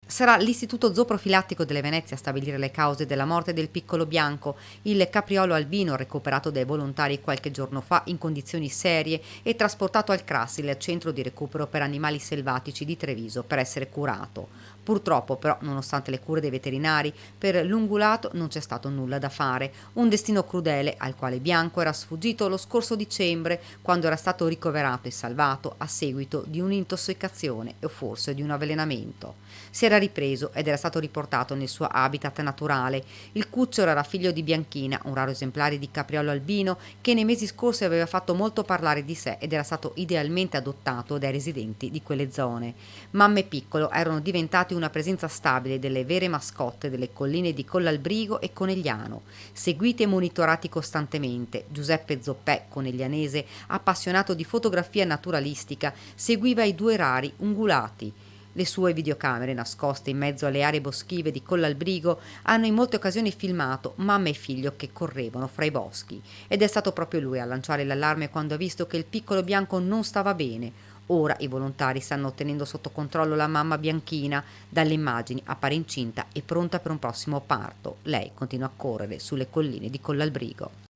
Sarà l'Istituto Zooprofilattico delle Venezie a stabilire le cause della morte del piccolo bianco, il capriolo albino recuperato dai volontari qualche giorno fa in condizioni serie e trasportato al CRAS, il centro di recupero per animali selvatici di Treviso, per essere curato. Purtroppo però, nonostante le cure dei veterinari, per l'ungulato non c'è stato nulla da fare. Un destino crudele al quale Bianco era sfuggito lo scorso dicembre, quando era stato ricoverato e salvato a seguito di un'intossicazione o forse di un avvelenamento. Si era ripreso ed era stato riportato nel suo habitat naturale. Il cucciolo era figlio di Bianchina, un raro esemplare di capriolo albino che nei mesi scorsi aveva fatto molto parlare di sé ed era stato idealmente adottato dai residenti di quelle zone. Mamma e Piccolo erano diventati una presenza stabile delle vere mascotte delle colline di Collalbrigo e Conegliano, seguiti e monitorati costantemente. Giuseppe Zoppè, coneglianese, appassionato di fotografia naturalistica, seguiva i due rari ungulati. Le sue videocamere, nascoste in mezzo alle aree boschive di Collalbrigo, hanno in molte occasioni filmato mamma e figlio che correvano fra i boschi. Ed è stato proprio lui a lanciare l'allarme quando ha visto che il piccolo bianco non stava bene. Ora i volontari stanno tenendo sotto controllo la mamma bianchina. Dalle immagini appare incinta e pronta per un prossimo parto. Lei continua a correre sulle colline di Collalbrigo.